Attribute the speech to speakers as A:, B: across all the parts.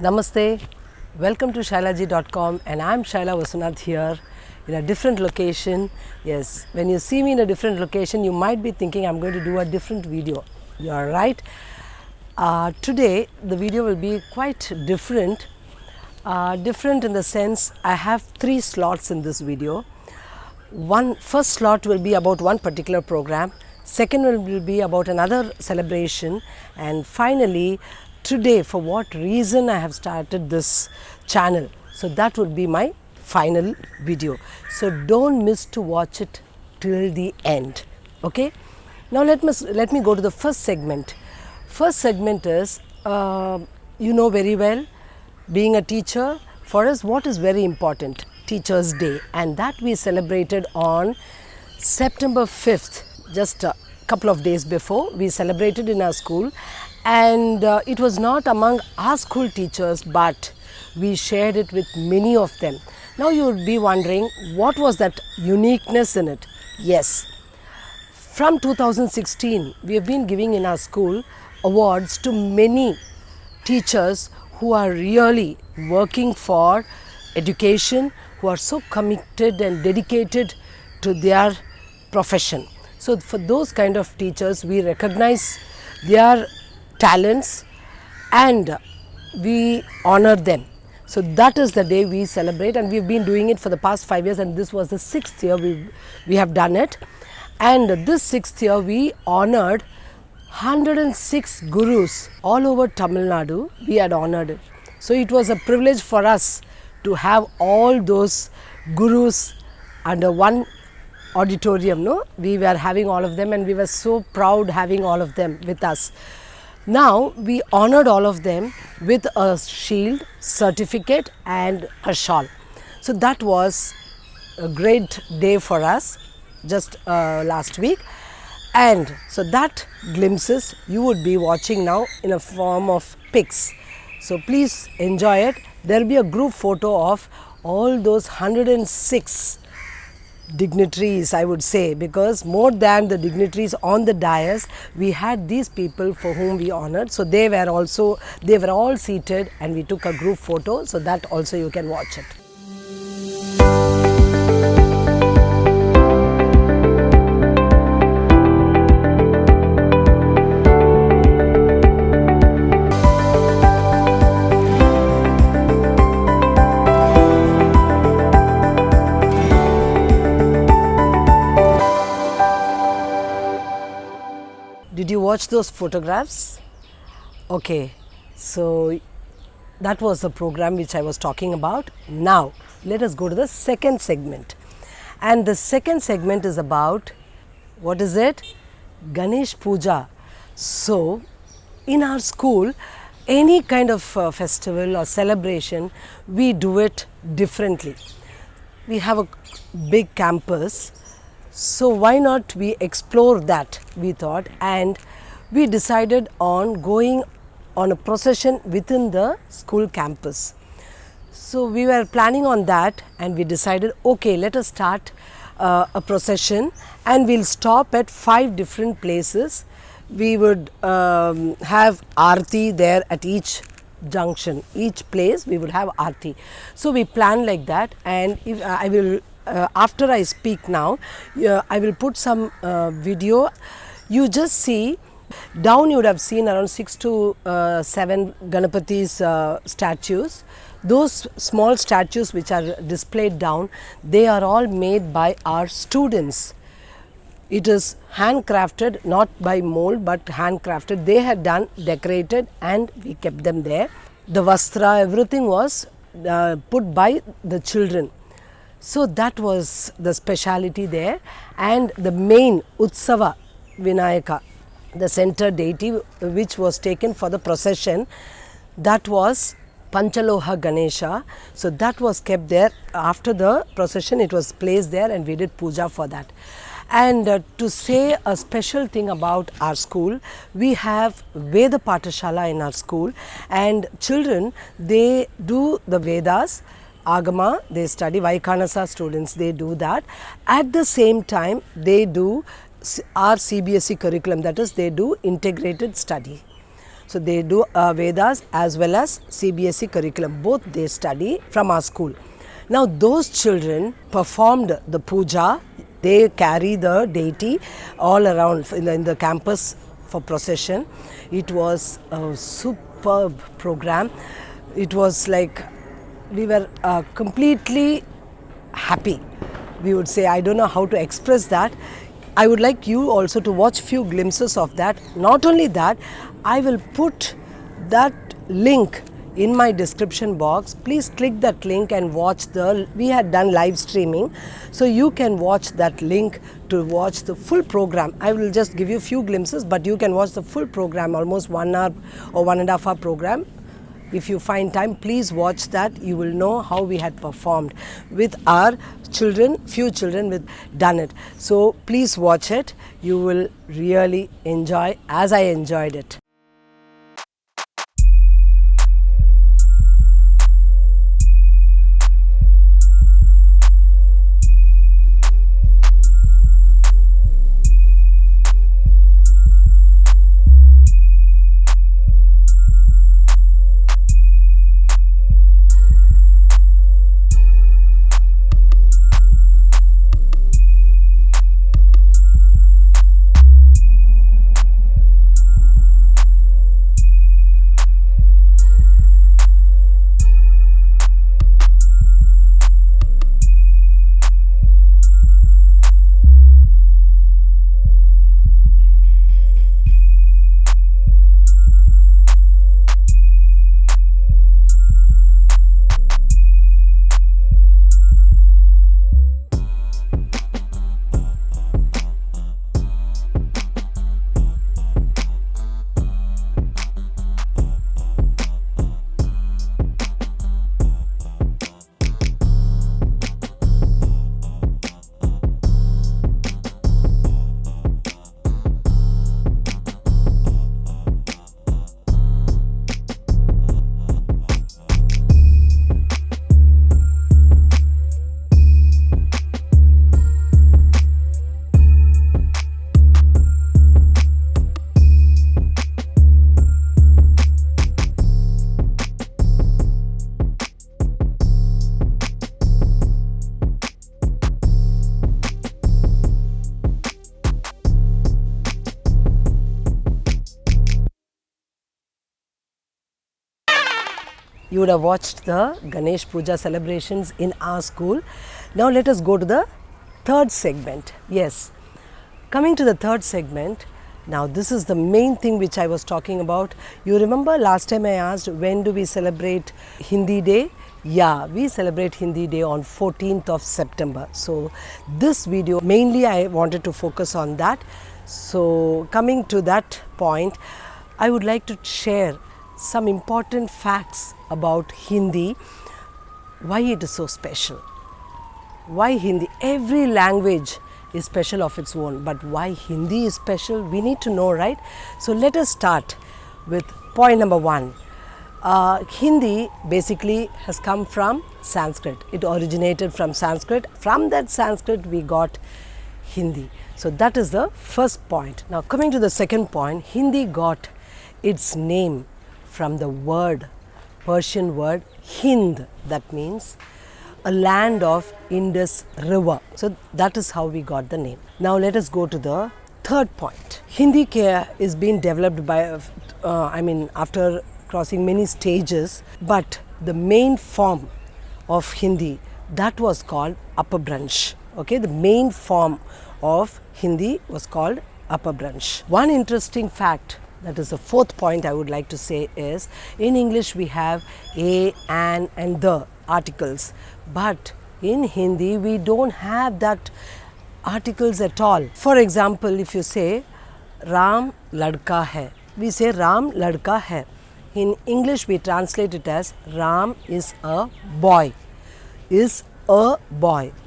A: Namaste, welcome to shailaji.com and I am Shaila Vasunath here in a different location. Yes, when you see me in a different location, you might be thinking I am going to do a different video. You are right. Today the video will be quite different. Different in the sense I have 3 slots in this video. First slot will be about one particular program, second will be about another celebration, and finally today for what reason I have started this channel. So that would be my final video. So don't miss to watch it till the end. Okay. Now let me go to the first segment. First segment is you know very well, being a teacher, for us what is very important? Teachers Day, and that we celebrated on September 5th, just a couple of days before. We celebrated in our school, and it was not among our school teachers, but we shared it with many of them. Now you would be wondering, what was that uniqueness in it? Yes, from 2016 we have been giving in our school awards to many teachers who are really working for education, who are so committed and dedicated to their profession. So for those kind of teachers, we recognize their talents and we honor them. So that is the day we celebrate, and we have been doing it for the past 5 years, and this was the 6th year we have done it. And this 6th year we honored 106 gurus all over Tamil Nadu. We had honored it. So it was a privilege for us to have all those gurus under one auditorium. No, we were having all of them, and we were so proud having all of them with us. Now we honored all of them with a shield, certificate and a shawl. So that was a great day for us just last week. And so that glimpses you would be watching now in a form of pics. So please enjoy it. There will be a group photo of all those 106 dignitaries, I would say, because more than the dignitaries on the dais, we had these people for whom we honored. So they were all seated, and we took a group photo. So that also you can watch it. Did you watch those photographs? Okay, so that was the program which I was talking about. Now let us go to the second segment, and the second segment is about, what is it? Ganesh Puja. So in our school, any kind of festival or celebration, we do it differently. We have a big campus, so why not we explore that, we thought, and we decided on going on a procession within the school campus. So we were planning on that, and we decided, okay, let us start a procession, and we'll stop at 5 different places. We would have Aarti there at each junction, each place we would have Aarti. So we planned like that, and if I will after I speak now, I will put some video. You just see down, you would have seen around 6 to 7 Ganapati's statues. Those small statues which are displayed down, they are all made by our students. It is handcrafted, not by mold but handcrafted. They had done, decorated, and we kept them there. The vastra, everything was put by the children. So that was the speciality there, and the main Utsava Vinayaka, the center deity which was taken for the procession, that was Panchaloha Ganesha. So that was kept there. After the procession, it was placed there, and we did puja for that. And to say a special thing about our school, we have Veda Pathashala in our school, and children, they do the Vedas, Agama, they study. Vaikhanasa students, they do that. At the same time, they do our CBSE curriculum, that is, they do integrated study. So they do Vedas as well as CBSE curriculum. Both they study from our school. Now those children performed the puja. They carry the deity all around in the campus for procession. It was a superb program. It was like we were completely happy. We would say, I don't know how to express that. I would like you also to watch few glimpses of that. Not only that, I will put that link in my description box. Please click that link and watch we had done live streaming, so you can watch that link to watch the full program. I will just give you few glimpses, but you can watch the full program, almost 1 hour or 1.5 hour program. If you find time, please watch that. You will know how we had performed with our children. Few children with done it. So please watch it. You will really enjoy as I enjoyed it. You would have watched the Ganesh Puja celebrations in our school. Now let us go to the third segment. Yes, coming to the third segment, now this is the main thing which I was talking about. You remember last time I asked, when do we celebrate Hindi Day? Yeah, we celebrate Hindi Day on 14th of September. So this video, mainly I wanted to focus on that. So coming to that point, I would like to share some important facts about Hindi, why it is so special. Why Hindi? Every language is special of its own, but why Hindi is special, we need to know, right? So let us start with point number 1. Hindi basically has come from Sanskrit. It originated from Sanskrit. From that Sanskrit we got Hindi. So that is the first point. Now coming to the second point, Hindi got its name from the word, Persian word Hind, that means a land of Indus River. So that is how we got the name. Now let us go to the third point. Hindi is being developed by, after crossing many stages, but the main form of Hindi, that was called Apabhransh. Okay, the main form of Hindi was called Apabhransh. One interesting fact, that is the fourth point I would like to say, is in English we have a, an and the articles, but in Hindi we don't have that articles at all. For example, if you say Ram ladka hai, we say Ram ladka hai. In English we translate it as Ram is a boy,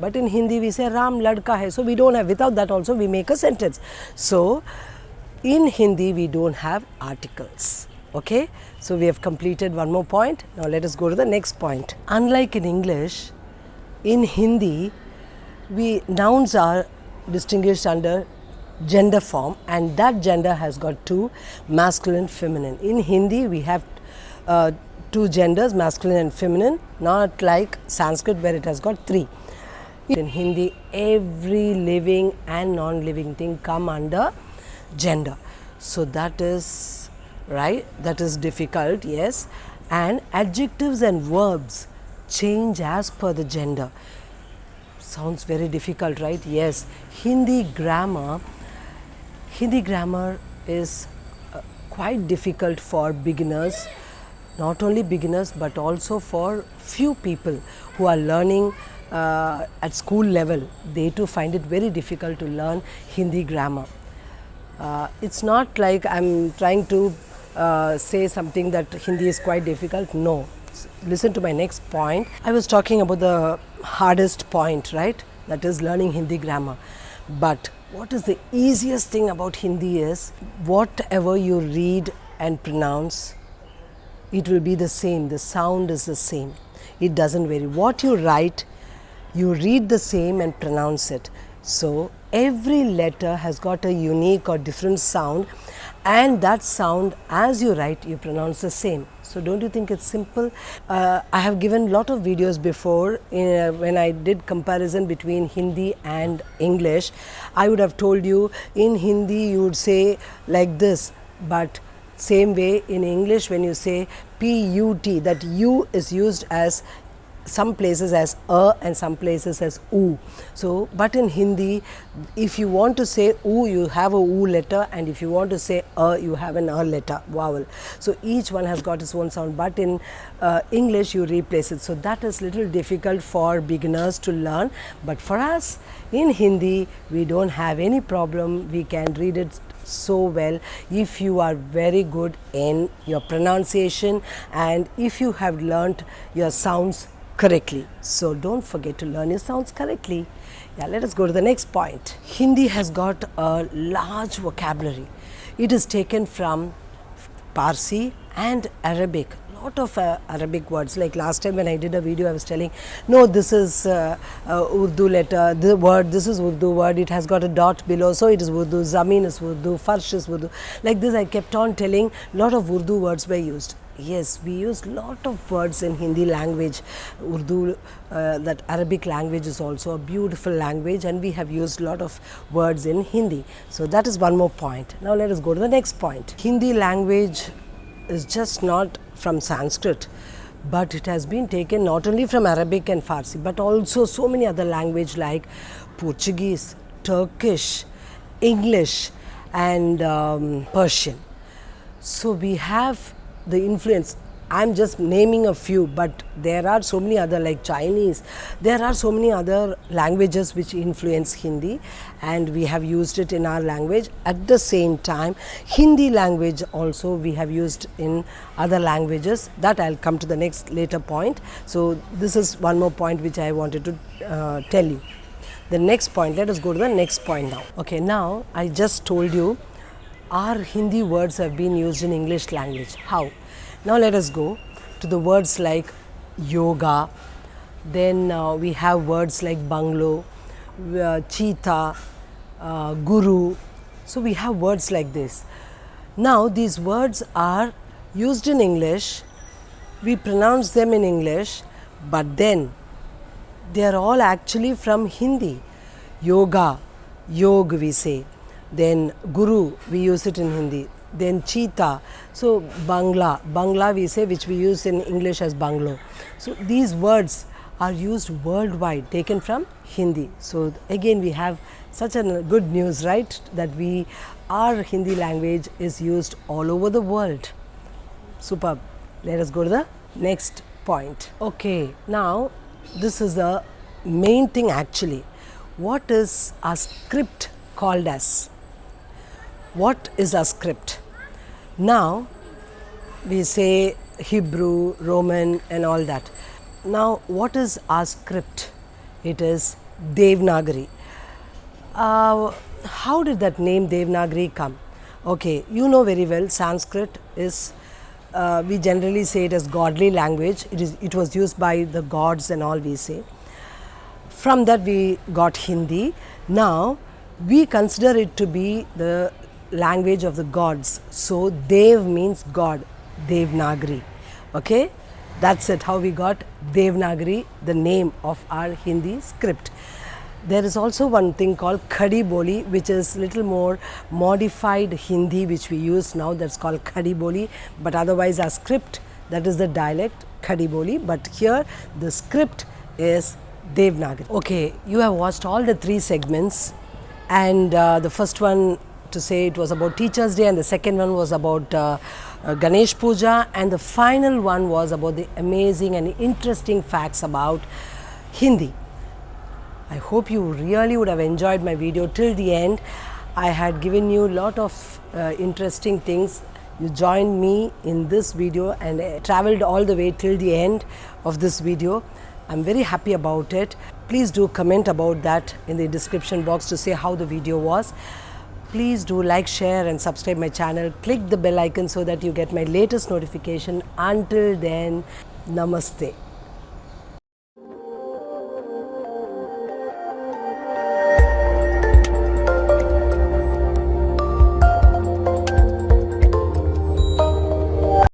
A: but in Hindi we say Ram ladka hai. So we don't have, without that also we make a sentence. So in Hindi we don't have articles. Okay, so we have completed one more point. Now let us go to the next point. Unlike in English, in Hindi nouns are distinguished under gender form, and that gender has got two, masculine, feminine. In Hindi we have two genders, masculine and feminine, not like Sanskrit where it has got three. In Hindi, every living and non-living thing come under gender. So that is right, that is difficult, yes. And adjectives and verbs change as per the gender. Sounds very difficult, right? Yes. Hindi grammar is quite difficult for beginners, not only beginners but also for few people who are learning at school level. They too find it very difficult to learn Hindi grammar. It's not like I'm trying to say something that Hindi is quite difficult. No. Listen to my next point. I was talking about the hardest point, right? That is learning Hindi grammar. But what is the easiest thing about Hindi is whatever you read and pronounce, it will be the same. The sound is the same. It doesn't vary. What you write, you read the same and pronounce it. So every letter has got a unique or different sound, and that sound as you write you pronounce the same. So don't you think it's simple? I have given lot of videos before when I did comparison between Hindi and English. I would have told you in Hindi you would say like this, but same way in English when you say P-U-T, that U is used as some places as a and some places as oo. So, but in Hindi, if you want to say oo, you have a oo letter, and if you want to say a, you have an a letter, vowel. So each one has got its own sound, but in English you replace it. So that is little difficult for beginners to learn, but for us in Hindi we don't have any problem. We can read it so well if you are very good in your pronunciation and if you have learnt your sounds correctly. So don't forget to learn your sounds correctly. Yeah, let us go to the next point. Hindi has got a large vocabulary. It is taken from Parsi and Arabic. Lot of Arabic words. Like last time when I did a video, I was telling, no, this is Urdu letter, the word, this is Urdu word, it has got a dot below, so it is Urdu, Zameen is Urdu, Farsh is Urdu. Like this I kept on telling, lot of Urdu words were used. Yes, we use lot of words in Hindi language. Urdu, that Arabic language is also a beautiful language, and we have used lot of words in Hindi. So that is one more point. Now let us go to the next point. Hindi language is just not from Sanskrit, but it has been taken not only from Arabic and Farsi, but also so many other language like Portuguese, Turkish, English and Persian. So we have the influence. I'm just naming a few, but there are so many other like Chinese. There are so many other languages which influence Hindi, and we have used it in our language. At the same time, Hindi language also we have used in other languages. That I'll come to the next later point. So this is one more point which I wanted to tell you. The next point, let us go to the next point now. Okay, now I just told you our Hindi words have been used in English language. How? Now let us go to the words like yoga, then we have words like bungalow, cheetah, guru. So we have words like this. Now these words are used in English, we pronounce them in English, but then they are all actually from Hindi. Yoga, yog we say. Then guru, we use it in Hindi. Then cheetah, so Bangla we say, which we use in English as bungalow. So these words are used worldwide, taken from Hindi. So again we have such a good news, right, that our Hindi language is used all over the world. Superb. Let us go to the next point. Okay, now this is the main thing actually. What is our script called as? What is our script? Now we say Hebrew, Roman and all that. Now what is our script? It is Devanagari. How did that name Devanagari come? Okay, you know very well Sanskrit is, we generally say it as godly language. It was used by the gods and all we say. From that we got Hindi. Now We consider it to be the language of the gods. So Dev means God, Devanagari. Okay, that's it, how we got Devanagari, the name of our Hindi script. There is also one thing called Khadi Boli, which is little more modified Hindi which we use now, that's called Khadi Boli, but otherwise our script, that is the dialect Khadi Boli, but here the script is Devanagari. Okay, you have watched all the 3 segments, and the first one to say it was about Teachers Day, and the second one was about Ganesh Puja, and the final one was about the amazing and interesting facts about Hindi. I hope you really would have enjoyed my video till the end. I had given you a lot of interesting things. You joined me in this video and traveled all the way till the end of this video. I'm very happy about it. Please do comment about that in the description box to say how the video was. Please do like, share and subscribe my channel. Click the bell icon so that you get my latest notification. Until then, namaste.